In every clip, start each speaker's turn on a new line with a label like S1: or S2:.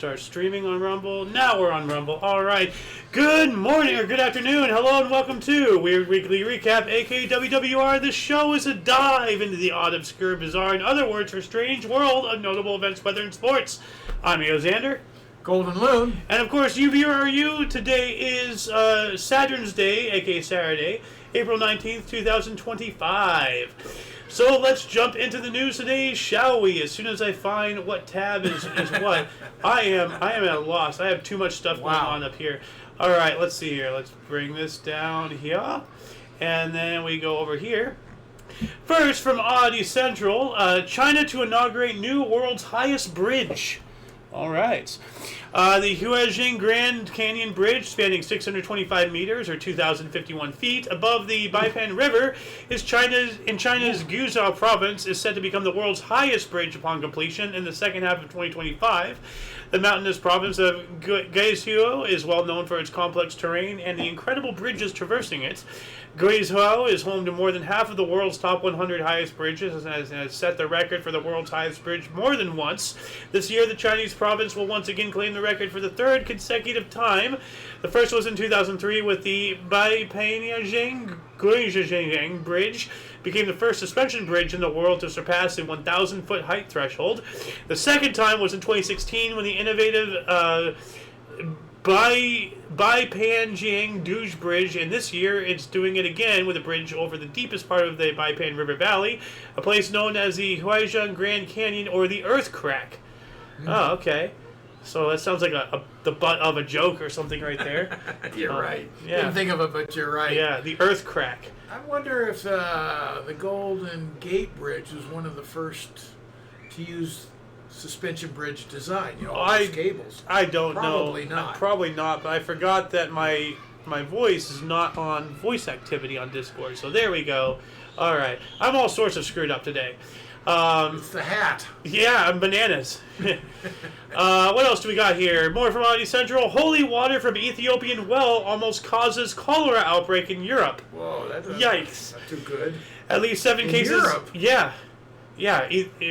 S1: Start streaming on Rumble. Now we're on Rumble. All right. Good morning or good afternoon. Hello and welcome to Weekly Recap AKA W.W.R. This show is a dive into the odd, obscure, bizarre, in other words, for strange world of notable events, weather, and sports. I'm Xander.
S2: Golden Loon.
S1: And of course, UVRU. Today is Saturn's Day, aka Saturday, April 19th, 2025. So let's jump into the news today, shall we? As soon as I find what tab is what, I am at a loss. I have too much stuff going on up here. All right, let's see here. Let's bring this down here, and then we go over here. First, from Oddity Central, China to inaugurate new world's highest bridge. All right. The Huaijing Grand Canyon Bridge, spanning 625 meters or 2,051 feet above the Baipan River, in China's Guizhou province, is set to become the world's highest bridge upon completion in the second half of 2025. The mountainous province of Guizhou is well known for its complex terrain and the incredible bridges traversing it. Guizhou is home to more than half of the world's top 100 highest bridges and has set the record for the world's highest bridge more than once. This year, the Chinese province will once again claim the record for the third consecutive time. The first was in 2003 with the Baipan Bridge, became the first suspension bridge in the world to surpass the 1,000-foot height threshold. The second time was in 2016 when the innovative Baipan Douche Bridge, and this year it's doing it again with a bridge over the deepest part of the Baipan River Valley, a place known as the Huaijing Grand Canyon or the Earth Crack. Oh, okay. So that sounds like the butt of a joke or something right there.
S2: You're right.
S1: Yeah.
S2: Didn't think of it, but you're right.
S1: Yeah, the Earth Crack.
S2: I wonder if the Golden Gate Bridge was one of the first to use suspension bridge design. You know, all those cables.
S1: I don't know.
S2: Probably not.
S1: Probably not, but I forgot that my voice is not on voice activity on Discord. So there we go. All right. I'm all sorts of screwed up today.
S2: It's the hat.
S1: Yeah, I'm bananas. What else do we got here? More from Oddity Central. Holy water from Ethiopian well almost causes cholera outbreak in Europe.
S2: Whoa, that's
S1: yikes!
S2: Not too good.
S1: At least 7
S2: in
S1: cases.
S2: Europe?
S1: Yeah.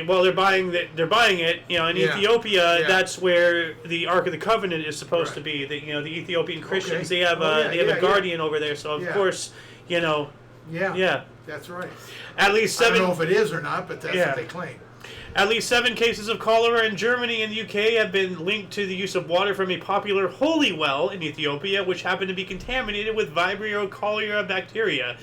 S1: Well, they're buying it. You know, in Ethiopia, that's where the Ark of the Covenant is supposed to be. The Ethiopian Christians, they have a guardian over there. So of course, Yeah.
S2: That's right.
S1: At least 7.
S2: I don't know if it is or not, but that's what they claim.
S1: At least 7 cases of cholera in Germany and the UK have been linked to the use of water from a popular holy well in Ethiopia, which happened to be contaminated with Vibrio cholera bacteria.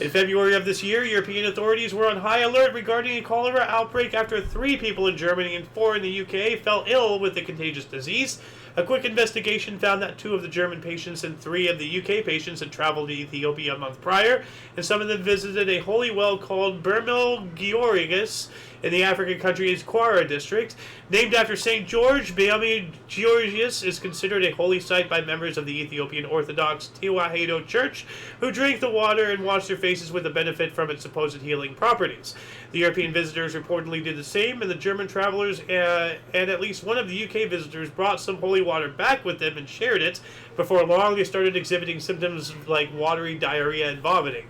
S1: In February of this year, European authorities were on high alert regarding a cholera outbreak after 3 people in Germany and 4 in the UK fell ill with the contagious disease. A quick investigation found that 2 of the German patients and 3 of the UK patients had traveled to Ethiopia a month prior, and some of them visited a holy well called Bermel Georgius in the African country's Kwara district. Named after St. George, Bermel Georgius is considered a holy site by members of the Ethiopian Orthodox Tewahedo Church, who drank the water and washed their faces with the benefit from its supposed healing properties. The European visitors reportedly did the same, and the German travelers and at least one of the UK visitors brought some holy water back with them and shared it. Before long, they started exhibiting symptoms like watery diarrhea and vomiting.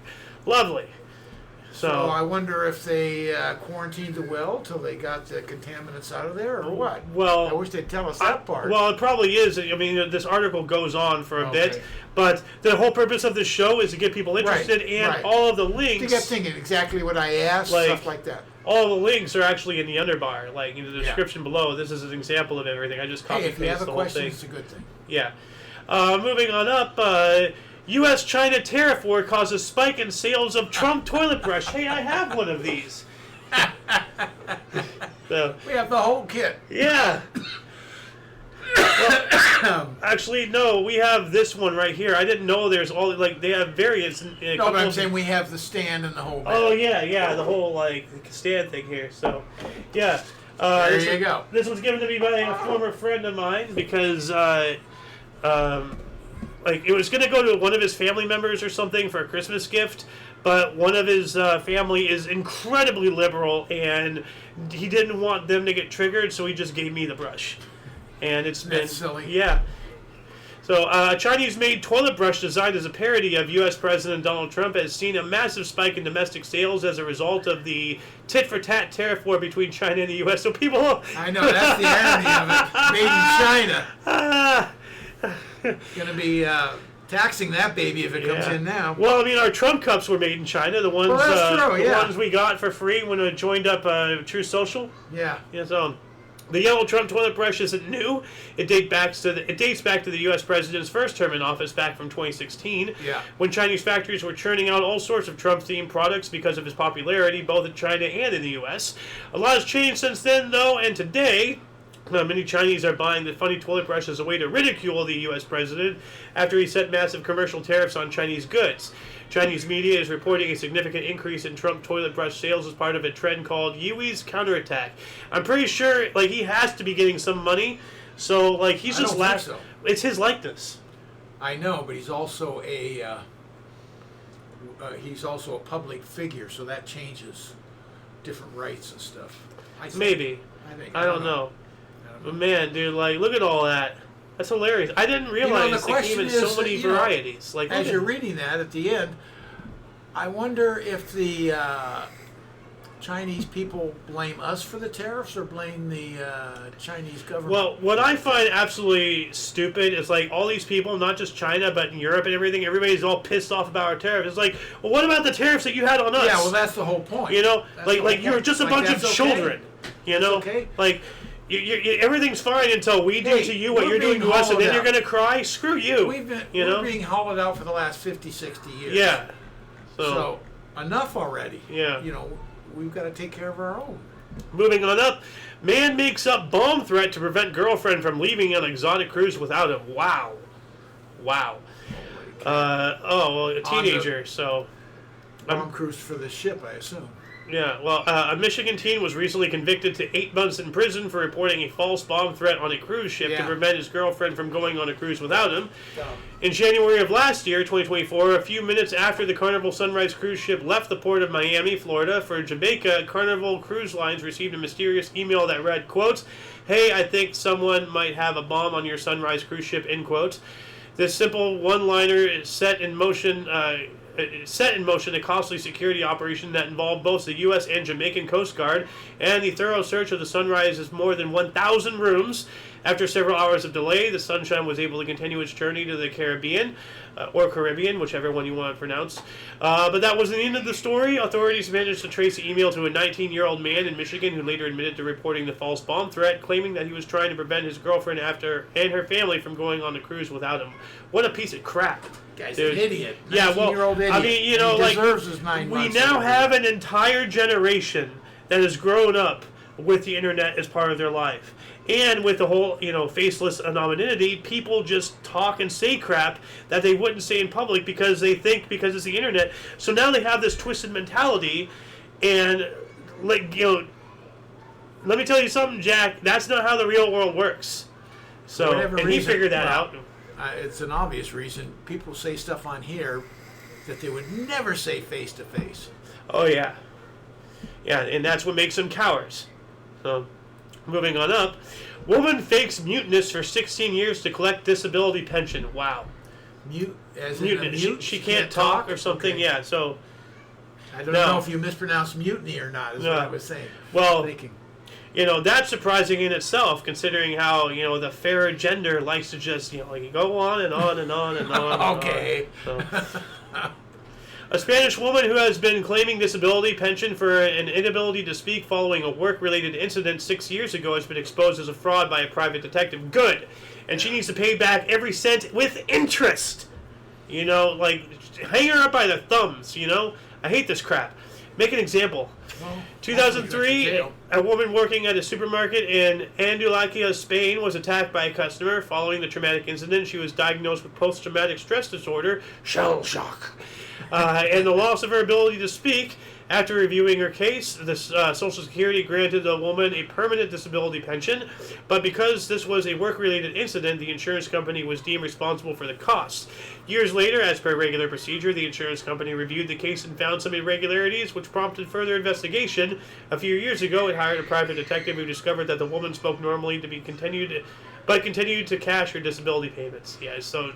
S1: Lovely.
S2: So I wonder if they quarantined the well till they got the contaminants out of there, or what?
S1: Well,
S2: I wish they'd tell us that part.
S1: Well, it probably is. I mean, this article goes on for a bit, but the whole purpose of this show is to get people interested, and all of the links.
S2: They get thinking exactly what I asked, stuff like that.
S1: All the links are actually in the underbar, like in the description below. This is an example of everything. I just copy paste the whole thing.
S2: It's a good thing.
S1: Yeah. Moving on up. U.S.-China tariff war causes spike in sales of Trump toilet brush. Hey, I have one of these. So,
S2: we have the whole kit.
S1: Yeah. Well, actually, no, we have this one right here. I didn't know there's all, they have variants.
S2: No, but I'm saying we have the stand and the whole bag.
S1: Oh, yeah, the whole, stand thing here. So, yeah.
S2: There you go.
S1: This was given to me by a former friend of mine because, it was going to go to one of his family members or something for a Christmas gift, but one of his family is incredibly liberal, and he didn't want them to get triggered, so he just gave me the brush. And it's been...
S2: That's silly.
S1: Yeah. So, a Chinese-made toilet brush designed as a parody of U.S. President Donald Trump has seen a massive spike in domestic sales as a result of the tit-for-tat tariff war between China and the U.S. So people...
S2: I know, that's the irony of it. Made in China. Going to be taxing that baby if it comes in now.
S1: Well, I mean, our Trump cups were made in China. The ones, the ones we got for free when we joined up True Social.
S2: Yeah.
S1: Yeah, so... The yellow Trump toilet brush isn't new. It dates back to the U.S. president's first term in office back from 2016, when Chinese factories were churning out all sorts of Trump-themed products because of his popularity, both in China and in the U.S. A lot has changed since then, though, and today, many Chinese are buying the funny toilet brush as a way to ridicule the U.S. president after he set massive commercial tariffs on Chinese goods. Chinese media is reporting a significant increase in Trump toilet brush sales as part of a trend called Yiwi's counterattack. I'm pretty sure, like, he has to be getting some money, so, like, he's just
S2: so.
S1: It's his likeness.
S2: I know, but he's also a public figure, so that changes different rights and stuff.
S1: Maybe. I don't know. But man, dude, like, look at all that. That's hilarious. I didn't realize like, even so many varieties. Like,
S2: as you're reading that at the end, I wonder if the Chinese people blame us for the tariffs or blame the Chinese government.
S1: Well, what I find absolutely stupid is like all these people, not just China, but in Europe and everything, everybody's all pissed off about our tariffs. It's like, well, what about the tariffs that you had on us?
S2: Yeah, well, that's the whole point.
S1: You know, like you're just a bunch of children. You know, like. Everything's fine until we do to you what you're doing to us, and then you're going to cry? Screw you.
S2: We're being hollowed out for the last 50, 60 years.
S1: Yeah.
S2: So enough already.
S1: Yeah.
S2: You know, we've got to take care of our own.
S1: Moving on up. Man makes up bomb threat to prevent girlfriend from leaving on exotic cruise without him. Wow. A teenager, so...
S2: Bomb cruise for the ship, I assume.
S1: Yeah, well, a Michigan teen was recently convicted to 8 months in prison for reporting a false bomb threat on a cruise ship to prevent his girlfriend from going on a cruise without him. In January of last year, 2024, a few minutes after the Carnival Sunrise cruise ship left the port of Miami, Florida, for Jamaica, Carnival Cruise Lines received a mysterious email that read, quote, "Hey, I think someone might have a bomb on your Sunrise cruise ship," end quote. This simple one-liner set in motion a costly security operation that involved both the U.S. and Jamaican Coast Guard and the thorough search of the Sunrise's more than 1,000 rooms. After several hours of delay, the Sunshine was able to continue its journey to the Caribbean, or Caribbean, whichever one you want to pronounce. But that wasn't the end of the story. Authorities managed to trace the email to a 19-year-old man in Michigan who later admitted to reporting the false bomb threat, claiming that he was trying to prevent his girlfriend and her family from going on the cruise without him. What a piece of crap.
S2: Guy's an idiot.
S1: Yeah, well,
S2: idiot.
S1: I mean, you know, like, we now have an entire generation that has grown up with the internet as part of their life. And with the whole, faceless anonymity, people just talk and say crap that they wouldn't say in public because they think because it's the internet. So now they have this twisted mentality, and, let me tell you something, Jack, that's not how the real world works. So, and he figured that out.
S2: It's an obvious reason. People say stuff on here that they would never say face to face.
S1: Oh, yeah. Yeah, and that's what makes them cowards. So, moving on up. Woman fakes muteness for 16 years to collect disability pension. Wow.
S2: Mute?
S1: She can't talk or something, okay. Yeah, so...
S2: I don't know if you mispronounced mutiny or not, is what I was saying.
S1: Well... that's surprising in itself, considering how, the fairer gender likes to just, go on and on and on and on.
S2: Okay.
S1: And on. So. A Spanish woman who has been claiming disability pension for an inability to speak following a work-related incident 6 years ago has been exposed as a fraud by a private detective. Good. And she needs to pay back every cent with interest. Hang her up by the thumbs, I hate this crap. Make an example. Well, 2003, a woman working at a supermarket in Andalusia, Spain, was attacked by a customer. Following the traumatic incident, she was diagnosed with post-traumatic stress disorder, shell shock, and the loss of her ability to speak. After reviewing her case, the Social Security granted the woman a permanent disability pension, but because this was a work-related incident, the insurance company was deemed responsible for the costs. Years later, as per regular procedure, the insurance company reviewed the case and found some irregularities, which prompted further investigation. A few years ago, it hired a private detective who discovered that the woman spoke normally to be continued but continued to cash her disability payments. Yeah, so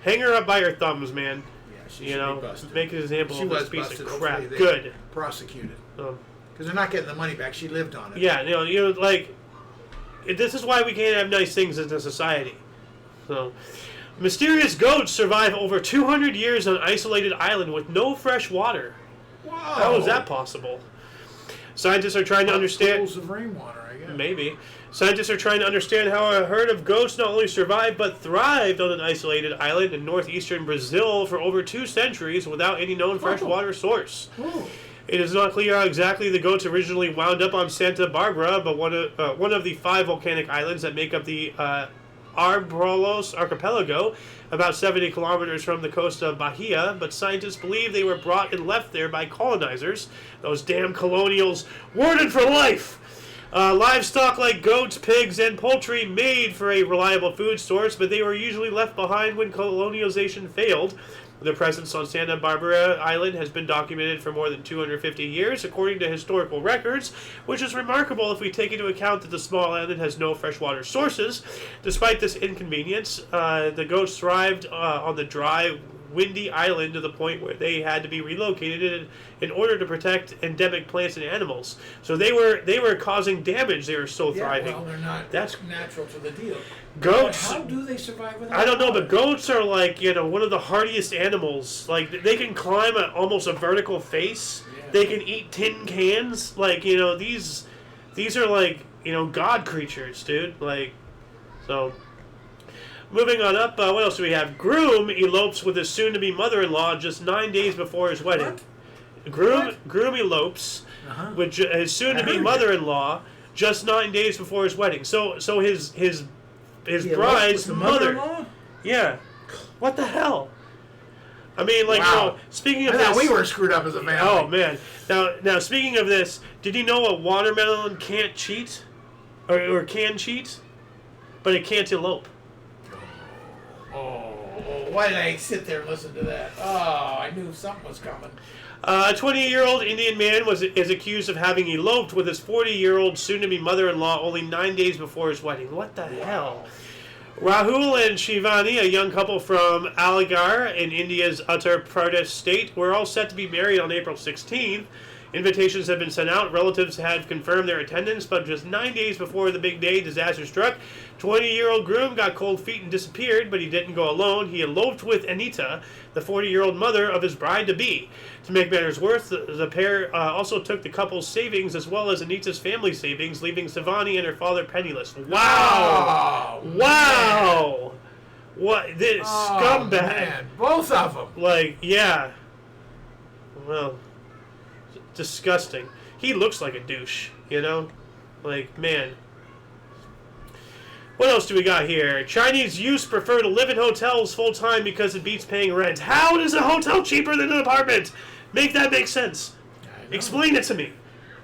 S1: hang her up by her thumbs, man.
S2: Yeah, she should be busted.
S1: Make an example
S2: She
S1: of
S2: was
S1: this piece
S2: busted.
S1: of crap.
S2: Hopefully they
S1: Good.
S2: prosecuted. Because they're not getting the money back. She lived on it.
S1: Yeah, like, this is why we can't have nice things in a society. So, mysterious goats survive over 200 years on isolated island with no fresh water.
S2: Wow.
S1: How is that possible? Scientists are trying to understand...
S2: Pools of rainwater, I guess.
S1: Maybe. Scientists are trying to understand how a herd of goats not only survived but thrived on an isolated island in northeastern Brazil for over 2 centuries without any known freshwater source.
S2: Oh.
S1: It is not clear how exactly the goats originally wound up on Santa Barbara, but one of the 5 volcanic islands that make up the Abrolhos archipelago, about 70 kilometers from the coast of Bahia, but scientists believe they were brought and left there by colonizers. Those damn colonials, warden for life! Livestock like goats, pigs, and poultry made for a reliable food source, but they were usually left behind when colonization failed. Their presence on Santa Barbara Island has been documented for more than 250 years, according to historical records, which is remarkable if we take into account that the small island has no freshwater sources. Despite this inconvenience, the goats thrived on the dry, windy island to the point where they had to be relocated in order to protect endemic plants and animals. So they were causing damage. They were so thriving.
S2: Well, they're not. That's natural to the deal.
S1: Goats.
S2: How do they survive without
S1: I don't know,
S2: water?
S1: but goats are like, one of the hardiest animals. Like, they can climb almost a vertical face.
S2: Yeah.
S1: They can eat tin cans. Like, these are like, god creatures, dude. Like, so. Moving on up, what else do we have? Groom elopes with his soon-to-be mother-in-law just 9 days before his wedding.
S2: What?
S1: Groom elopes with his soon-to-be mother-in-law just 9 days before his wedding. So his bride's mother. Yeah. What the hell? I mean, like,
S2: wow.
S1: Speaking of
S2: I thought
S1: this,
S2: we were screwed up as a family.
S1: Oh man. Now speaking of this, did you know a watermelon can't cheat, or can cheat, but it can't elope?
S2: Oh, why did I sit there and listen to that? Oh, I knew something was coming.
S1: A 20-year-old Indian man is accused of having eloped with his 40-year-old soon-to-be mother-in-law only 9 days before his wedding. What the hell? Rahul and Shivani, a young couple from Aligarh in India's Uttar Pradesh state, were all set to be married on April 16th. Invitations have been sent out. Relatives have confirmed their attendance, but just 9 days before the big day, disaster struck. 20-year-old groom got cold feet and disappeared, but he didn't go alone. He eloped with Anita, the 40-year-old mother of his bride-to-be. To make matters worse, the pair also took the couple's savings as well as Anita's family savings, leaving Shivani and her father penniless. Wow!
S2: Oh,
S1: wow! What? This scumbag.
S2: Man. Both of them.
S1: Like, yeah. Well, disgusting. He looks like a douche, Like, man. What else do we got here? Chinese youths prefer to live in hotels full-time because it beats paying rent. How is a hotel cheaper than an apartment? Make that make sense. Explain it to me.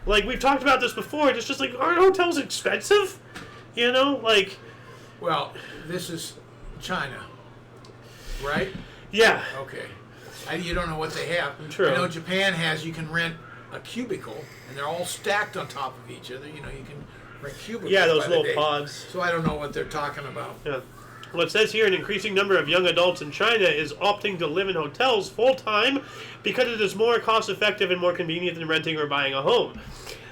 S1: Like, we've talked about this before. It's just like, aren't hotels expensive? Like...
S2: Well, this is China, right?
S1: Yeah.
S2: Okay. You don't know what they have.
S1: True.
S2: I know Japan has, you can rent a cubicle, and they're all stacked on top of each other. You can rent cubicles.
S1: Yeah, those
S2: by the
S1: little
S2: day.
S1: pods.
S2: So I don't know what they're talking about.
S1: Yeah. Well, it says here an increasing number of young adults in China is opting to live in hotels full-time because it is more cost-effective and more convenient than renting or buying a home.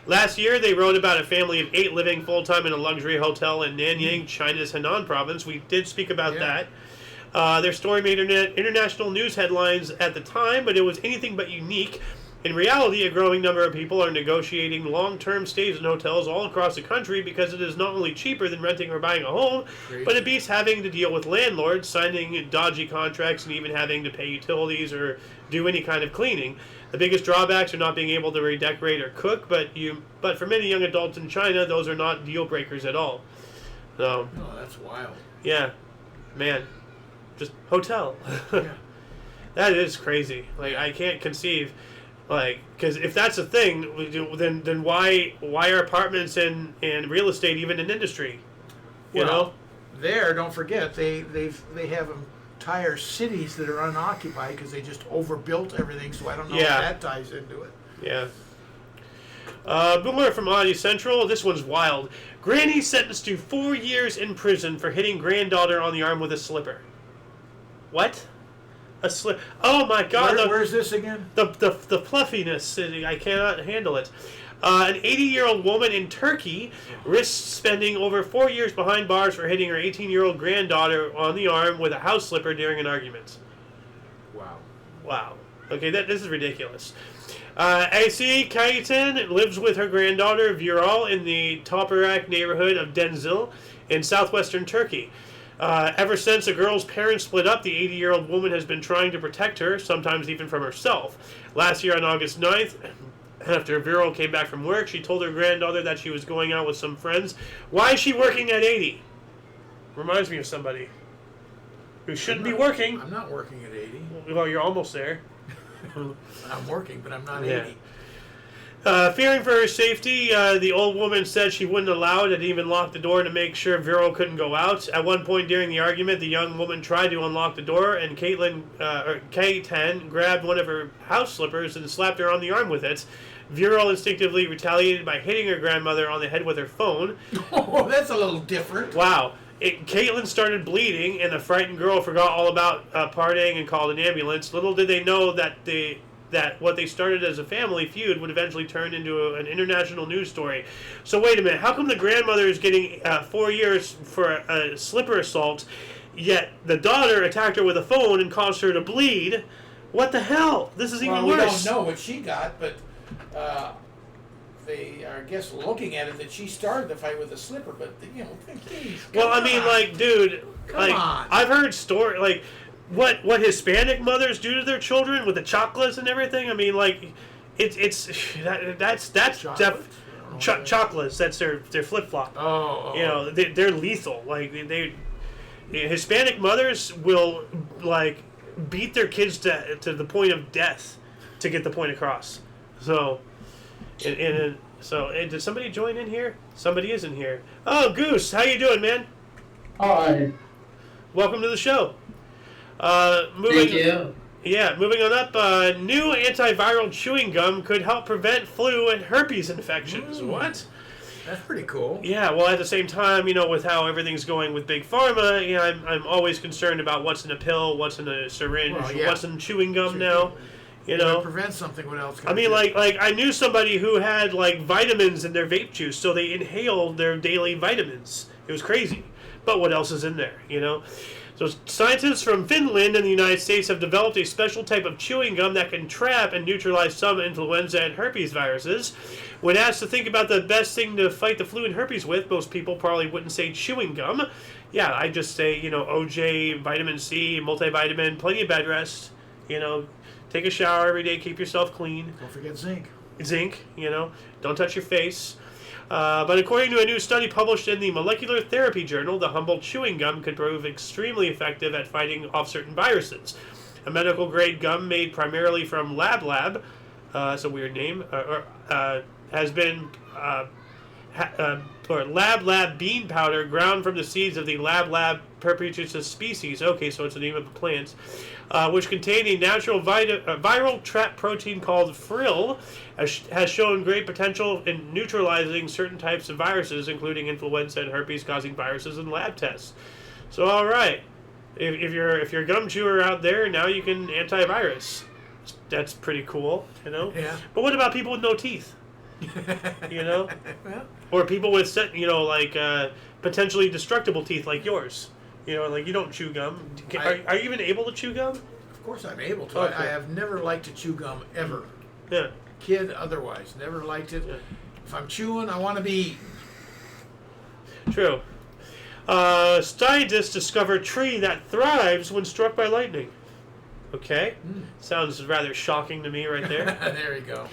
S1: Last year, they wrote about a family of 8 living full-time in a luxury hotel in Nanyang, China's Henan province. We did speak about that. Their story made international news headlines at the time, but it was anything but unique. In reality, a growing number of people are negotiating long-term stays in hotels all across the country because it is not only cheaper than renting or buying a home, but it beats having to deal with landlords, signing dodgy contracts, and even having to pay utilities or do any kind of cleaning. The biggest drawbacks are not being able to redecorate or cook, but for many young adults in China, those are not deal breakers at all. So,
S2: oh, that's wild.
S1: Yeah, man, just hotel.
S2: Yeah.
S1: That is crazy. Like, I can't conceive. Like, because if that's a thing, then why are apartments and real estate even an industry? You know?
S2: There, don't forget, they have entire cities that are unoccupied because they just overbuilt everything. So I don't know if that ties into it.
S1: Yeah. More from Audio Central. This one's wild. Granny sentenced to 4 years in prison for hitting granddaughter on the arm with a slipper. What? A slip? Oh my God!
S2: Where's this again?
S1: The fluffiness. I cannot handle it. An 80-year-old woman in Turkey risks spending over 4 years behind bars for hitting her 18-year-old granddaughter on the arm with a house slipper during an argument. Wow. Okay, this is ridiculous. AC Kayten lives with her granddaughter Viral in the Toprak neighborhood of Denzil in southwestern Turkey. Ever since the girl's parents split up, the 80-year-old woman has been trying to protect her, sometimes even from herself. Last year on August 9th, after Viral came back from work, she told her granddaughter that she was going out with some friends. Why is she working at 80? Reminds me of somebody who shouldn't be working.
S2: I'm not working at 80.
S1: Well, you're almost there.
S2: I'm working, but I'm not 80.
S1: Fearing for her safety, the old woman said she wouldn't allow it and even locked the door to make sure Viral couldn't go out. At one point during the argument, the young woman tried to unlock the door, and Kayten grabbed one of her house slippers and slapped her on the arm with it. Viral instinctively retaliated by hitting her grandmother on the head with her phone.
S2: Oh, that's a little different.
S1: Wow. Caitlin started bleeding, and the frightened girl forgot all about partying and called an ambulance. Little did they know that what they started as a family feud would eventually turn into an international news story. So wait a minute, how come the grandmother is getting 4 years for a slipper assault, yet the daughter attacked her with a phone and caused her to bleed? What the hell? This is even worse.
S2: We don't know what she got, but they are, I guess, looking at it that she started the fight with a slipper. But geez,
S1: dude,
S2: come on.
S1: I've heard what Hispanic mothers do to their children with the chocolates and everything. I mean, that's chocolates. That's their flip flop.
S2: Oh.
S1: They're lethal. Hispanic mothers will beat their kids to the point of death to get the point across. So, did somebody join in here? Somebody is in here. Oh, Goose, how you doing, man?
S3: Hi.
S1: Welcome to the show.
S3: Thank you.
S1: Yeah, moving on up. New antiviral chewing gum could help prevent flu and herpes infections. What?
S2: That's pretty cool.
S1: Yeah, well, at the same time, with how everything's going with Big Pharma, I'm always concerned about what's in a pill, what's in a syringe, what's in chewing gum now.
S2: Prevent something. What else?
S1: I mean, I knew somebody who had vitamins in their vape juice, so they inhaled their daily vitamins. It was crazy. But what else is in there? So scientists from Finland and the United States have developed a special type of chewing gum that can trap and neutralize some influenza and herpes viruses. When asked to think about the best thing to fight the flu and herpes with, most people probably wouldn't say chewing gum. Yeah, I just say, OJ, vitamin C, multivitamin, plenty of bed rest, take a shower every day, keep yourself clean.
S2: Don't forget zinc.
S1: Zinc, don't touch your face. But according to a new study published in the Molecular Therapy Journal, the Humboldt chewing gum could prove extremely effective at fighting off certain viruses. A medical-grade gum made primarily from Lab, that's a weird name, has been Lab bean powder ground from the seeds of the Lab perpetuus species. Okay, so it's the name of a plant. Which contain a natural viral trap protein called frill, has shown great potential in neutralizing certain types of viruses, including influenza and herpes-causing viruses in lab tests. So, all right, if you're a gum chewer out there, now you can antivirus. That's pretty cool,
S2: Yeah.
S1: But what about people with no teeth?
S2: Well,
S1: Or people with potentially destructible teeth like yours. You don't chew gum. Are you even able to chew gum?
S2: of course I'm able to.
S1: Okay.
S2: I have never liked to chew gum ever.
S1: Yeah.
S2: Kid, otherwise, never liked it.
S1: Yeah.
S2: If I'm chewing, I want to be.
S1: True. Scientists discover tree that thrives when struck by lightning. Okay. Sounds rather shocking to me right there.
S2: There you go.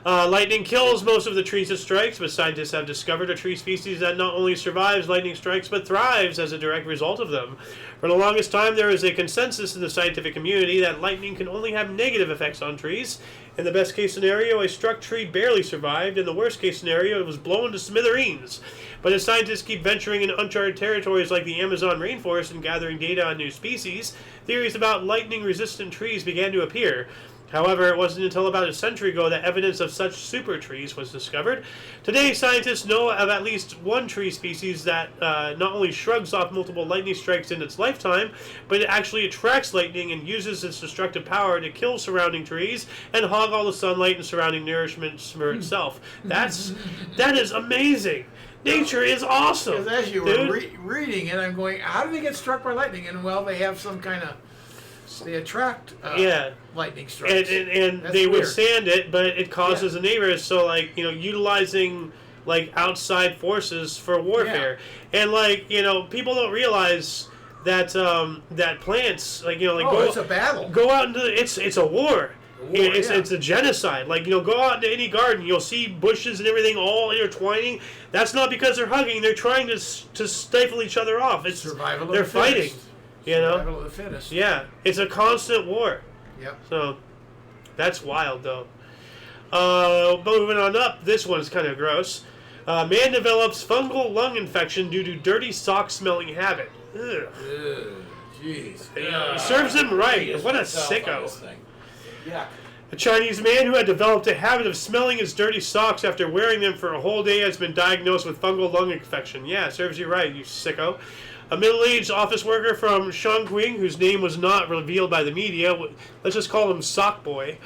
S1: Lightning kills most of the trees it strikes, but scientists have discovered a tree species that not only survives lightning strikes, but thrives as a direct result of them. For the longest time, there is a consensus in the scientific community that lightning can only have negative effects on trees. In the best case scenario, a struck tree barely survived. In the worst case scenario, it was blown to smithereens. But as scientists keep venturing into uncharted territories like the Amazon rainforest and gathering data on new species, theories about lightning-resistant trees began to appear. However, it wasn't until about a century ago that evidence of such super trees was discovered. Today, scientists know of at least one tree species that not only shrugs off multiple lightning strikes in its lifetime, but it actually attracts lightning and uses its destructive power to kill surrounding trees and hog all the sunlight and surrounding nourishment for itself. That is amazing. Nature is awesome.
S2: Because as you were reading it, I'm going, how do they get struck by lightning? And well, they have some kind of, they attract lightning strikes.
S1: And they withstand it, but it causes the neighbors. So, like, utilizing, like, outside forces for warfare. Yeah. And, like, people don't realize that that plants, like,
S2: it's a battle.
S1: Go out into, it's a war. It's a genocide. Like, go out into any garden, you'll see bushes and everything all intertwining. That's not because they're hugging. They're trying to stifle each other off. It's
S2: survival.
S1: They're fighting.
S2: Survival of the fittest.
S1: Yeah, it's a constant war.
S2: Yep.
S1: So, that's wild, though. Moving on up, this one's kind of gross. Man develops fungal lung infection due to dirty sock smelling habit. Ugh.
S2: Jeez.
S1: Serves him right. What a sicko.
S2: Yeah.
S1: A Chinese man who had developed a habit of smelling his dirty socks after wearing them for a whole day has been diagnosed with fungal lung infection. Yeah, serves you right, you sicko. A middle-aged office worker from Chongqing, whose name was not revealed by the media, let's just call him Sock Boy,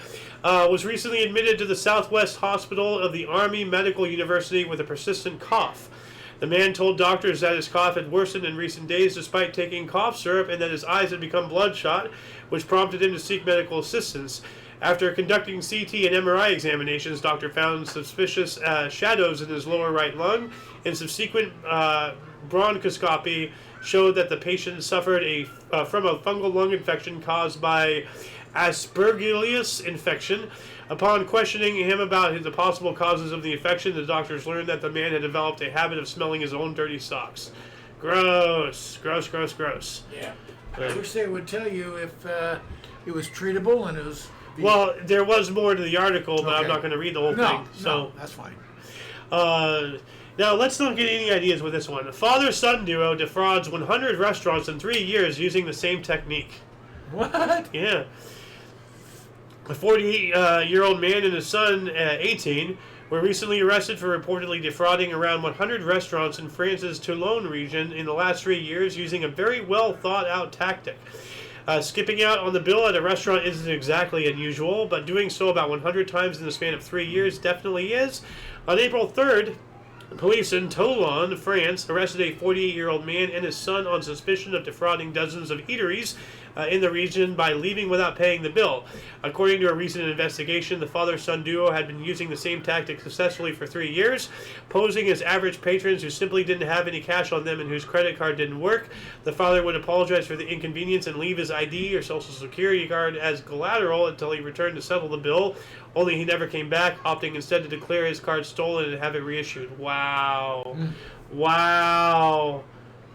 S1: was recently admitted to the Southwest Hospital of the Army Medical University with a persistent cough. The man told doctors that his cough had worsened in recent days despite taking cough syrup and that his eyes had become bloodshot, which prompted him to seek medical assistance. After conducting CT and MRI examinations, doctor found suspicious shadows in his lower right lung, and subsequent bronchoscopy showed that the patient suffered from a fungal lung infection caused by Aspergillus infection. Upon questioning him about the possible causes of the infection, the doctors learned that the man had developed a habit of smelling his own dirty socks. Gross. Gross, gross, gross.
S2: Yeah. I wish they would tell you if it was treatable and it was...
S1: Well, there was more to the article, but I'm not going to read the whole thing.
S2: No, that's fine.
S1: Now, let's not get any ideas with this one. A father-son duo defrauds 100 restaurants in 3 years using the same technique.
S2: What?
S1: Yeah. A 48-year-old man and his son, 18, were recently arrested for reportedly defrauding around 100 restaurants in France's Toulon region in the last 3 years using a very well-thought-out tactic. Skipping out on the bill at a restaurant isn't exactly unusual, but doing so about 100 times in the span of 3 years definitely is. On April 3rd, police in Toulon, France, arrested a 48-year-old man and his son on suspicion of defrauding dozens of eateries in the region by leaving without paying the bill. According to a recent investigation, the father-son duo had been using the same tactic successfully for 3 years, posing as average patrons who simply didn't have any cash on them and whose credit card didn't work. The father would apologize for the inconvenience and leave his ID or social security card as collateral until he returned to settle the bill, only he never came back, opting instead to declare his card stolen and have it reissued. Wow. Wow.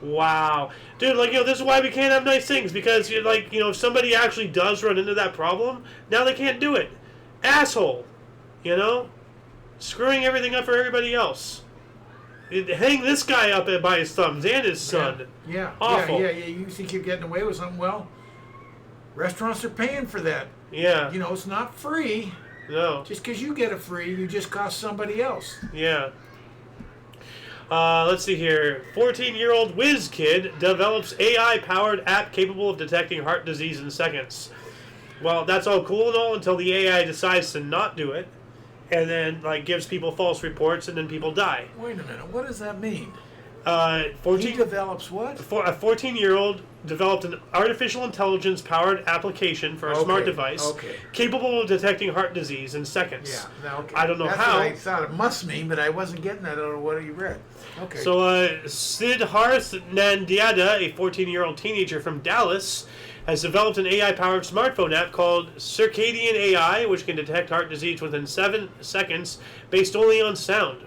S1: Wow. Dude, this is why we can't have nice things, because, if somebody actually does run into that problem, now they can't do it. Asshole. Screwing everything up for everybody else. Hang this guy up by his thumbs and his son.
S2: Yeah.
S1: Awful.
S2: Yeah. You think you're getting away with something? Well, restaurants are paying for that.
S1: Yeah.
S2: It's not free.
S1: No.
S2: Just because you get it free, you just cost somebody else.
S1: Yeah. Let's see here. 14-year-old whiz kid develops AI-powered app capable of detecting heart disease in seconds. Well, that's all cool and all until the AI decides to not do it, and then gives people false reports, and then people die.
S2: Wait a minute. What does that mean?
S1: 14
S2: He develops what?
S1: A 14-year-old developed an artificial intelligence-powered application for a smart device capable of detecting heart disease in seconds.
S2: Yeah, okay.
S1: I don't know
S2: That's
S1: how.
S2: what I thought it must mean, but I wasn't getting that out of what you read. Okay.
S1: So, Siddharth Nandiada, a 14-year-old teenager from Dallas, has developed an AI-powered smartphone app called Circadian AI, which can detect heart disease within 7 seconds based only on sound.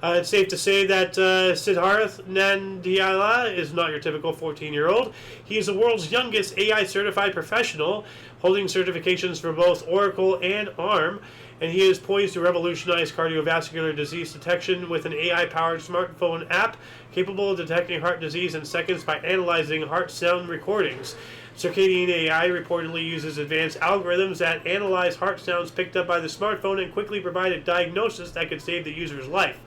S1: It's safe to say that Siddharth Nandiala is not your typical 14-year-old. He is the world's youngest AI-certified professional, holding certifications for both Oracle and ARM, and he is poised to revolutionize cardiovascular disease detection with an AI-powered smartphone app capable of detecting heart disease in seconds by analyzing heart sound recordings. Circadian AI reportedly uses advanced algorithms that analyze heart sounds picked up by the smartphone and quickly provide a diagnosis that could save the user's life.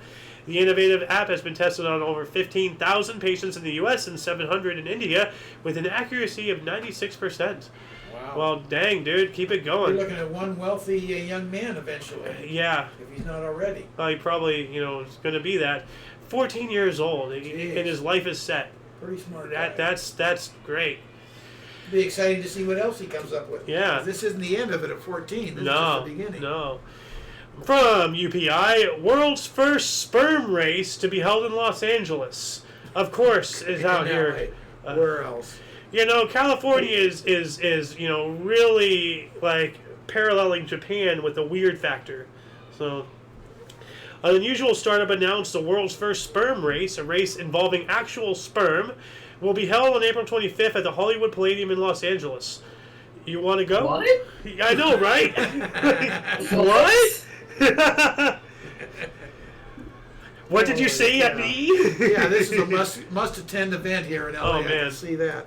S1: The innovative app has been tested on over 15,000 patients in the US and 700 in India with an accuracy of 96%.
S2: Wow.
S1: Well, dang, dude, keep it going.
S2: We're looking at one wealthy young man eventually.
S1: Yeah.
S2: If he's not already.
S1: Well, he probably, is going to be that. 14 years old, and his life is set.
S2: Pretty smart guy.
S1: That's great.
S2: It'll be exciting to see what else he comes up with.
S1: Yeah.
S2: This isn't the end of it at 14. This is just the beginning.
S1: No. From UPI, world's first sperm race to be held in Los Angeles. Of course, is out here.
S2: Where else?
S1: California is really like paralleling Japan with the weird factor. So, an unusual startup announced the world's first sperm race, a race involving actual sperm, will be held on April 25th at the Hollywood Palladium in Los Angeles. You want to go?
S3: What?
S1: I know, right? What? What did you say at me?
S2: Yeah, this is a must attend event here in LA.
S1: Oh,
S2: I
S1: man.
S2: can see that.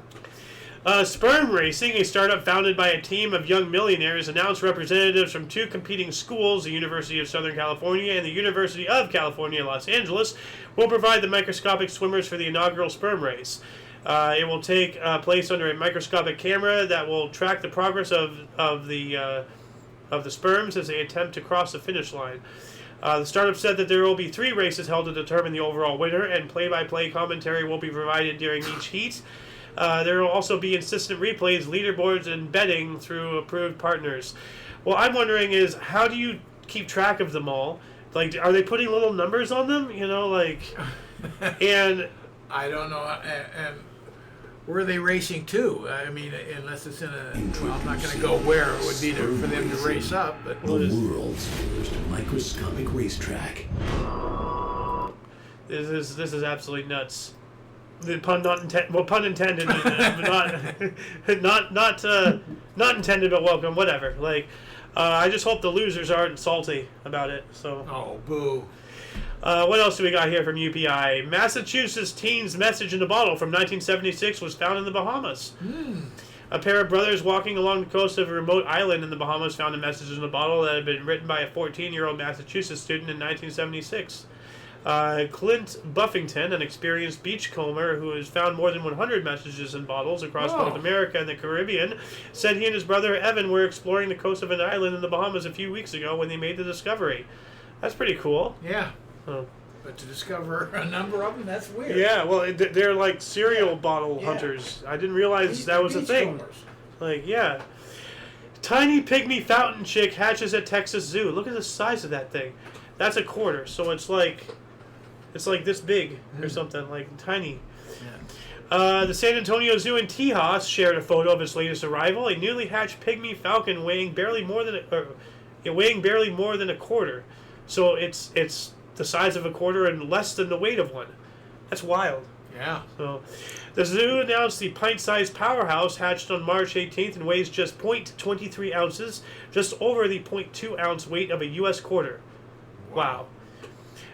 S1: Sperm Racing, a startup founded by a team of young millionaires, announced representatives from two competing schools, the University of Southern California and the University of California, Los Angeles, will provide the microscopic swimmers for the inaugural sperm race. It will take place under a microscopic camera that will track the progress of the sperms as they attempt to cross the finish line. The startup said that there will be 3 races held to determine the overall winner, and play-by-play commentary will be provided during each heat. There will also be insistent replays, leaderboards, and betting through approved partners. Well, I'm wondering is, how do you keep track of them all? Like, are they putting little numbers on them? And...
S2: I don't know. And where are they racing to? I mean, unless it's in a... Well, I'm not going to go where it would be for them to race up. But
S4: The world's first microscopic racetrack.
S1: This is absolutely nuts. The pun not intended. Well, pun intended, but not intended, but welcome. Whatever. I just hope the losers aren't salty about it. So.
S2: Oh, boo.
S1: What else do we got here from UPI? Massachusetts teen's message in a bottle from 1976 was found in the Bahamas. A pair of brothers walking along the coast of a remote island in the Bahamas found a message in a bottle that had been written by a 14-year-old Massachusetts student in 1976. Clint Buffington, an experienced beachcomber who has found more than 100 messages in bottles across North America and the Caribbean, said he and his brother Evan were exploring the coast of an island in the Bahamas a few weeks ago when they made the discovery. That's pretty cool.
S2: Yeah.
S1: Oh.
S2: But to discover a number of them, that's weird.
S1: Yeah, well, they're like cereal bottle hunters. I didn't realize that was a thing. Yeah. Tiny pygmy fountain chick hatches at Texas Zoo. Look at the size of that thing. That's a quarter, so it's like this big or something, like tiny. Yeah. The San Antonio Zoo in Tejas shared a photo of its latest arrival, a newly hatched pygmy falcon weighing barely more than a quarter. So it's the size of a quarter and less than the weight of one. That's wild.
S2: Yeah.
S1: So, the zoo announced the pint-sized powerhouse hatched on March 18th and weighs just 0.23 ounces, just over the 0.2 ounce weight of a U.S. quarter. Wow.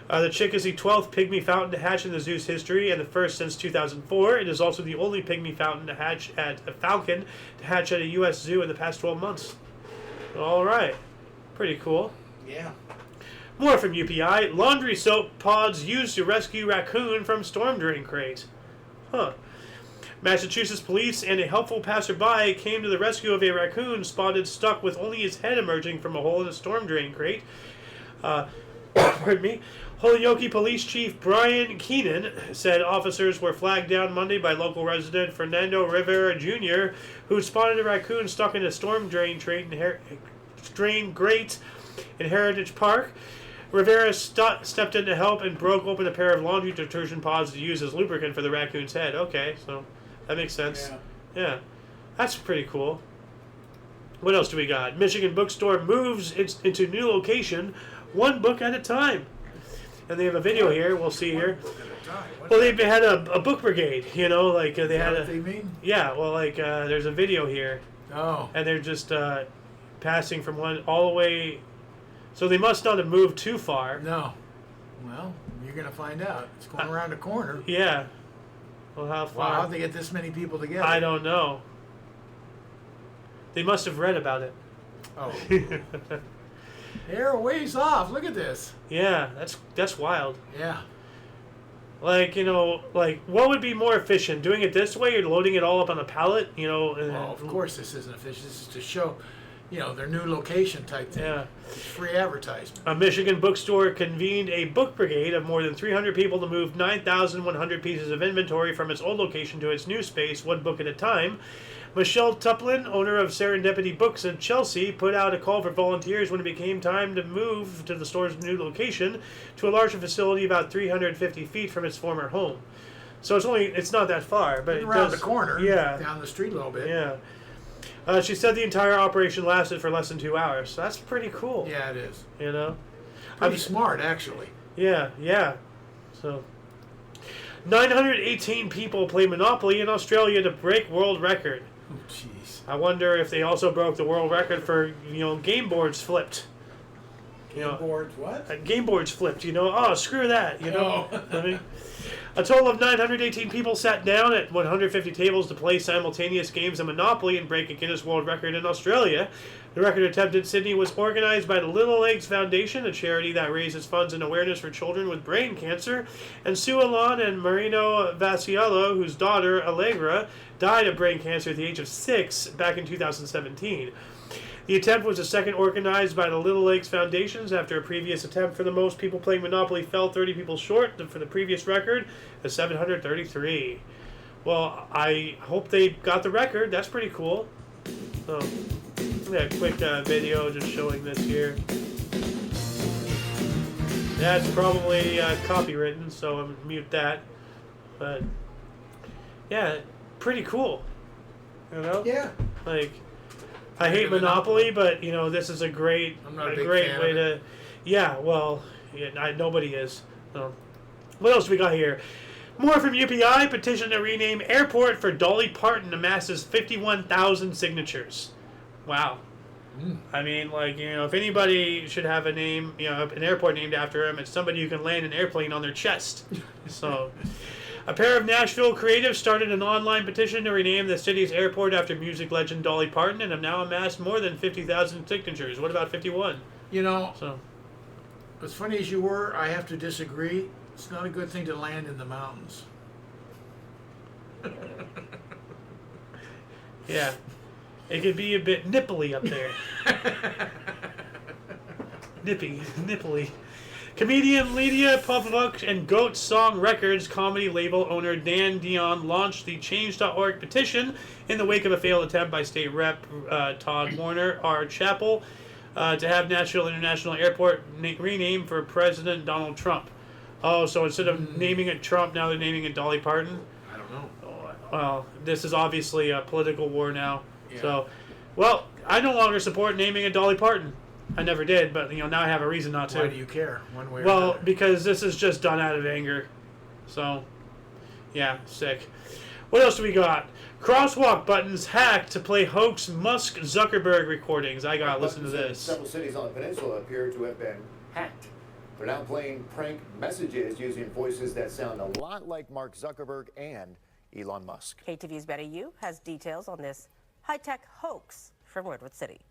S1: The chick is the 12th pygmy fountain to hatch in the zoo's history and the first since 2004. It is also the only pygmy fountain to hatch at a falcon to hatch at a U.S. zoo in the past 12 months. All right. Pretty cool.
S2: Yeah.
S1: More from UPI. Laundry soap pods used to rescue raccoon from storm drain crate. Huh. Massachusetts police and a helpful passerby came to the rescue of a raccoon spotted stuck with only his head emerging from a hole in a storm drain crate. Pardon me. Holyoke Police Chief Brian Keenan said officers were flagged down Monday by local resident Fernando Rivera Jr., who spotted a raccoon stuck in a storm drain grate in Heritage Park. Rivera stepped in to help and broke open a pair of laundry detergent pods to use as lubricant for the raccoon's head. Okay, so that makes sense. Yeah. That's pretty cool. What else do we got? Michigan bookstore moves into new location, one book at a time. And they have a video here. We'll see here. Well, they've had a book brigade, they had
S2: what they mean?
S1: Yeah, well, there's a video here.
S2: Oh.
S1: And they're just passing from one all the way. So they must not have moved too far.
S2: No. Well, you're going to find out. It's going around the corner.
S1: Yeah. Well, how far?
S2: Wow, how'd they get this many people together?
S1: I don't know. They must have read about it.
S2: Oh. They're a ways off. Look at this.
S1: Yeah, that's wild.
S2: Yeah.
S1: Like, what would be more efficient? Doing it this way or loading it all up on a pallet?
S2: Well, of course this isn't efficient. This is to show, their new location type thing.
S1: Yeah.
S2: It's free advertisement.
S1: A Michigan bookstore convened a book brigade of more than 300 people to move 9,100 pieces of inventory from its old location to its new space, one book at a time. Michelle Tuplin, owner of Serendipity Books in Chelsea, put out a call for volunteers when it became time to move to the store's new location to a larger facility about 350 feet from its former home. So it's not that far, but
S2: around the corner,
S1: yeah,
S2: down the street a little bit.
S1: Yeah. She said the entire operation lasted for less than 2 hours. So that's pretty cool.
S2: Yeah, it is.
S1: Pretty
S2: smart, actually.
S1: Yeah. So 918 people play Monopoly in Australia to break world record.
S2: Oh, jeez.
S1: I wonder if they also broke the world record for, game boards flipped.
S2: Game boards what?
S1: Game boards flipped, oh, screw that,
S2: Oh.
S1: I mean, a total of 918 people sat down at 150 tables to play simultaneous games of Monopoly and break a Guinness World Record in Australia. The record attempt in Sydney was organized by the Little Legs Foundation, a charity that raises funds and awareness for children with brain cancer, and Sue Alon and Marino Vasiello, whose daughter, Allegra, died of brain cancer at the age of 6 back in 2017. The attempt was the second organized by the Little Legs Foundations after a previous attempt for the most people playing Monopoly fell 30 people short for the previous record of 733. Well, I hope they got the record. That's pretty cool. So, a quick video just showing this here. That's probably copywritten, so I'm gonna mute that. But yeah, pretty cool.
S2: Yeah.
S1: Like, I hate Monopoly, but this is a great way to. Yeah, well, nobody is. So, what else do we got here? More from UPI. Petition to rename airport for Dolly Parton amasses 51,000 signatures. Wow. I mean, if anybody should have a name, an airport named after him, it's somebody who can land an airplane on their chest. So, a pair of Nashville creatives started an online petition to rename the city's airport after music legend Dolly Parton and have now amassed more than 50,000 signatures. What about 51?
S2: So, as funny as you were, I have to disagree. It's not a good thing to land in the mountains.
S1: Yeah. It could be a bit nipply up there. Nipply. Comedian Lydia Pavluk and Goat Song Records comedy label owner Dan Dion launched the Change.org petition in the wake of a failed attempt by State Rep Todd Warner R. Chappell to have Nashville International Airport renamed for President Donald Trump. Oh, so instead of naming it Trump, now they're naming it Dolly Parton?
S2: I don't know.
S1: Well, this is obviously a political war now.
S2: Yeah.
S1: So, well, I no longer support naming it Dolly Parton. I never did, but now I have a reason not to.
S2: Why do you care, one way or
S1: Well,
S2: another?
S1: because this is just done out of anger. So, yeah, sick. What else do we got? Crosswalk buttons hacked to play hoax Musk Zuckerberg recordings. I gotta listen to this.
S5: Several cities on the peninsula appear to have been hacked. They're now playing prank messages using voices that sound a lot like Mark Zuckerberg and Elon Musk.
S6: KTV's Betty Yu has details on this high-tech hoax from Redwood City.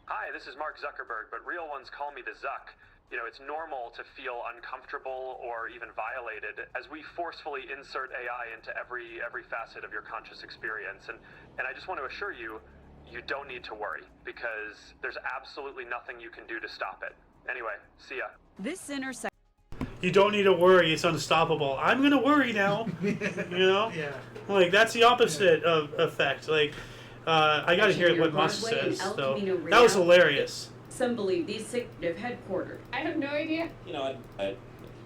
S7: Hi, this is Mark Zuckerberg, but real ones call me the Zuck. It's normal to feel uncomfortable or even violated as we forcefully insert AI into every facet of your conscious experience. And I just want to assure you, you don't need to worry because there's absolutely nothing you can do to stop it. Anyway, see ya.
S8: This intersection.
S1: You don't need to worry. It's unstoppable. I'm going to worry now.
S2: Yeah.
S1: That's the opposite of effect. I got to hear what Musk says. So that was hilarious.
S8: Some believe these sick have headquartered.
S9: I have no idea.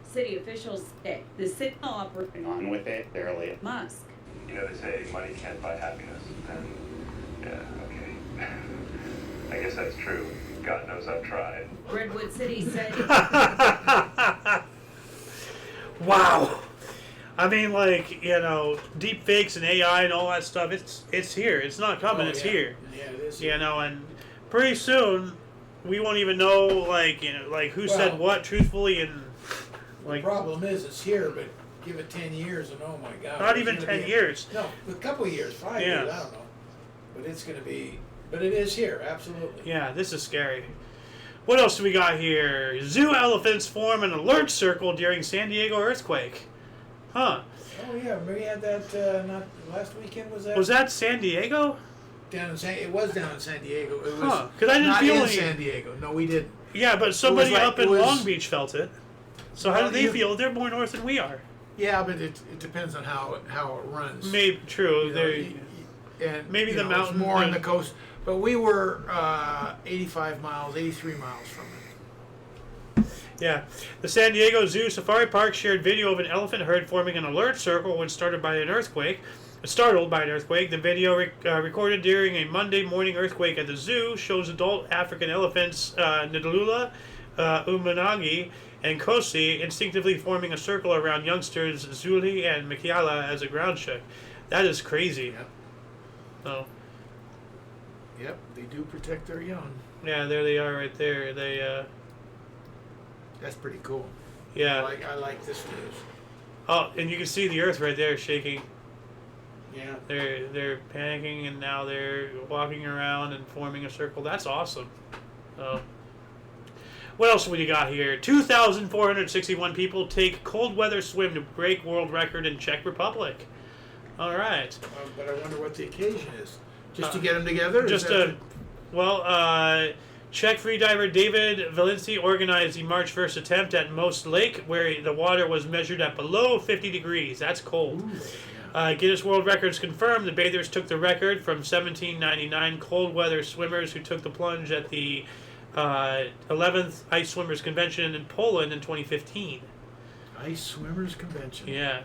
S8: City officials say the signal operating
S10: On with it, barely.
S8: Musk.
S10: They say money can't buy happiness. And, yeah, okay. I guess that's true. God knows I've tried.
S8: Redwood City said.
S1: Wow. I mean, deep fakes and AI and all that stuff, it's here. It's not coming, it's here.
S2: Yeah, it is.
S1: And pretty soon we won't even know like who said what truthfully and
S2: The problem is it's here, but give it 10 years and oh my God.
S1: Not even 10 years.
S2: No, a couple of years, 5
S1: Yeah.
S2: years, I don't know. But it's going to be, but it is here, absolutely.
S1: Yeah, this is scary. What else do we got here? Zoo elephants form an alert circle during San Diego earthquake. Huh.
S2: Oh yeah, we had that, not last weekend, was that?
S1: Was that San Diego?
S2: It was down in San Diego. It was
S1: Huh, 'cause I didn't
S2: not
S1: feel
S2: in
S1: any-
S2: San Diego. No, we didn't.
S1: Yeah, but somebody
S2: like-
S1: up in
S2: it was-
S1: Long Beach felt it. So how
S2: Well,
S1: do they
S2: you-
S1: feel? They're more north than we are.
S2: Yeah, but it depends on how it runs.
S1: Maybe true.
S2: You know,
S1: They're
S2: and
S1: maybe
S2: you
S1: the
S2: know, it's
S1: mountain-
S2: more on the coast. But we were 85 miles, 83 miles from it.
S1: Yeah. The San Diego Zoo Safari Park shared video of an elephant herd forming an alert circle when startled by an earthquake. The video recorded during a Monday morning earthquake at the zoo shows adult African elephants Ndalula, Umanagi, and Kosi instinctively forming a circle around youngsters Zuli and Mikiala as a ground shook. That is crazy.
S2: Yep.
S1: Oh.
S2: Yep, they do protect their young.
S1: Yeah, there they are right there. They
S2: That's pretty cool.
S1: yeah.
S2: I like this news.
S1: Oh, and you can see the earth right there shaking.
S2: Yeah.
S1: They're panicking and now they're walking around and forming a circle. That's awesome. So, what else we got here? 2,461 people take cold weather swim to break world record in Czech Republic. All right.
S2: But I wonder what the occasion is. Just to get them together? Is
S1: Just
S2: that
S1: Czech freediver David Valenci organized the March 1st attempt at Most Lake, where the water was measured at below 50 degrees. That's cold.
S2: Ooh,
S1: Guinness World Records confirmed the bathers took the record from 1799 cold weather swimmers who took the plunge at the 11th Ice Swimmers Convention in Poland in 2015.
S2: Ice Swimmers Convention.
S1: Yeah.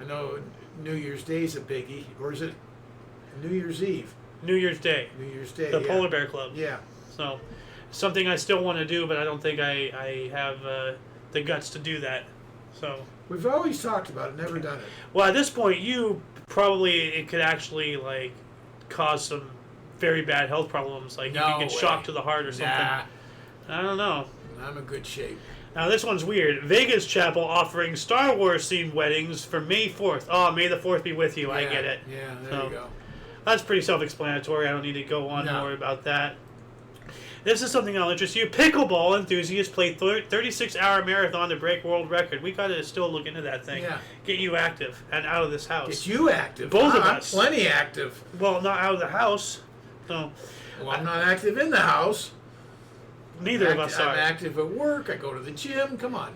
S2: I know New Year's Day is a biggie. Or is it New Year's Eve?
S1: New Year's Day.
S2: New Year's Day,
S1: The
S2: yeah.
S1: Polar Bear Club.
S2: Yeah.
S1: So, something I still want to do, but I don't think I have the guts to do that. So,
S2: We've always talked about it, never done it.
S1: well, at this point, it could actually like cause some very bad health problems, like you
S2: No
S1: could get
S2: way.
S1: shocked to the heart or something.
S2: Nah,
S1: I don't know.
S2: I'm in good shape.
S1: Now this one's weird. Vegas Chapel offering Star Wars themed weddings for May 4th. Oh, May the 4th be with you. I
S2: Yeah,
S1: get it.
S2: Yeah, there
S1: So,
S2: you go.
S1: That's pretty self-explanatory. I don't need to go on
S2: No.
S1: more about that. This is something that'll interest you. Pickleball enthusiasts play 36-hour marathon to break world record. We got to still look into that thing.
S2: Yeah.
S1: Get you active and out of this house.
S2: Get you active.
S1: Both of
S2: I'm
S1: us.
S2: plenty active.
S1: Well, not out of the house. So,
S2: Well, I'm not active in the house.
S1: neither of us
S2: I'm
S1: are.
S2: active at work. I go to the gym. Come on.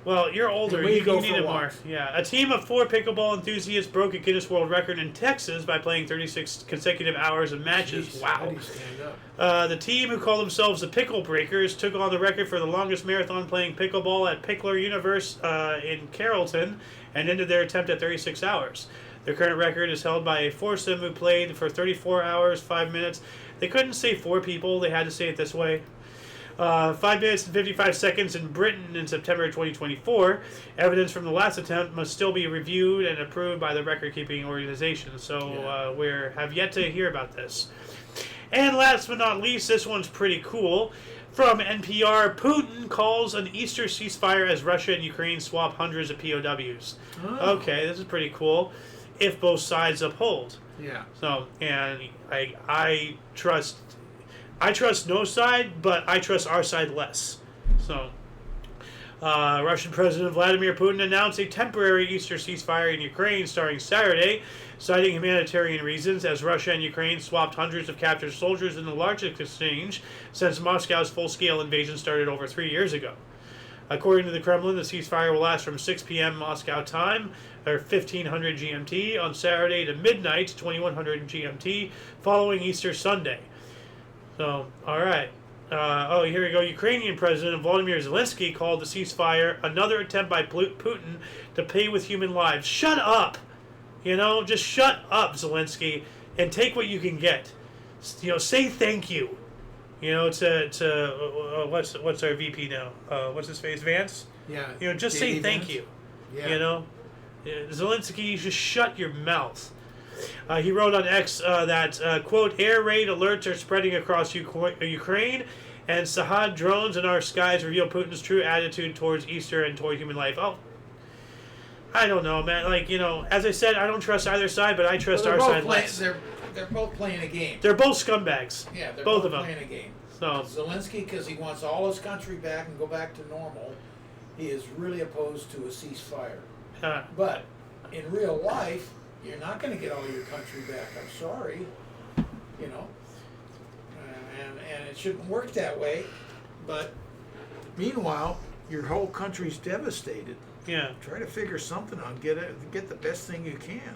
S1: Well, you're older.
S2: And we
S1: You
S2: go
S1: need
S2: for
S1: it more.
S2: walks.
S1: Yeah. A team of 4 pickleball enthusiasts broke a Guinness World Record in Texas by playing 36 consecutive hours of matches.
S2: Jeez, how
S1: Wow.
S2: do you stand up?
S1: The team, who call themselves the Pickle Breakers, took on the record for the longest marathon playing pickleball at Pickler Universe in Carrollton and ended their attempt at 36 hours. Their current record is held by a foursome who played for 34 hours, 5 minutes. They couldn't say 4 people. They had to say it this way. 5 minutes and 55 seconds in Britain in September 2024. Evidence from the last attempt must still be reviewed and approved by the record-keeping organization. So we have yet to hear about this. And last but not least, this one's pretty cool. From NPR, Putin calls an Easter ceasefire as Russia and Ukraine swap hundreds of POWs.
S2: Oh.
S1: Okay, this is pretty cool. If both sides uphold.
S2: Yeah.
S1: So, and I trust no side, but I trust our side less. So, Russian President Vladimir Putin announced a temporary Easter ceasefire in Ukraine starting Saturday, citing humanitarian reasons as Russia and Ukraine swapped hundreds of captured soldiers in the largest exchange since Moscow's full-scale invasion started over 3 years ago. According to the Kremlin, the ceasefire will last from 6 p.m. Moscow time, or 1500 GMT, on Saturday to midnight, 2100 GMT, following Easter Sunday. So, all right. Here we go. Ukrainian President Volodymyr Zelensky called the ceasefire another attempt by Putin to pay with human lives. Shut up! Just shut up, Zelensky, and take what you can get. Say thank you. What's our VP now? What's his face? Vance?
S2: Yeah.
S1: Just say thank you.
S2: Yeah.
S1: Zelensky, just shut your mouth. He wrote on X that, quote, air raid alerts are spreading across Ukraine And Sahad drones in our skies reveal Putin's true attitude towards Easter and toward human life. Oh, I don't know, man. Like, you know, as I said, I don't trust either side, but I trust our side less.
S2: They're both playing a game.
S1: They're both scumbags.
S2: Yeah, they're
S1: both
S2: both
S1: of them.
S2: playing a game.
S1: So
S2: Zelensky, because he wants all his country back and go back to normal, he is really opposed to a ceasefire. But in real life, you're not going to get all your country back. I'm sorry, you know, and it shouldn't work that way. But meanwhile, your whole country's devastated.
S1: yeah.
S2: Try to figure something out. Get the best thing you can.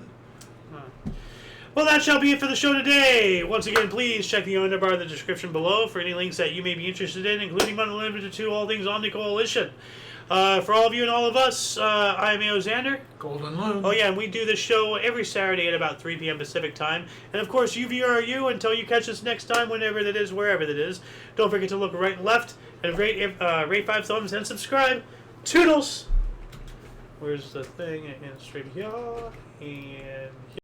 S1: Well, that shall be it for the show today. Once again, please check the underbar in the description below for any links that you may be interested in, including but not limited to all things Omni Coalition. For all of you and all of us, I'm Xander.
S2: Golden Loon.
S1: Oh, yeah, and we do this show every Saturday at about 3 p.m. Pacific time. And, of course, you are you until you catch us next time, whenever that is, wherever that is. Don't forget to look right and left and rate 5 thumbs and subscribe. Toodles! Where's the thing? And straight here. And here.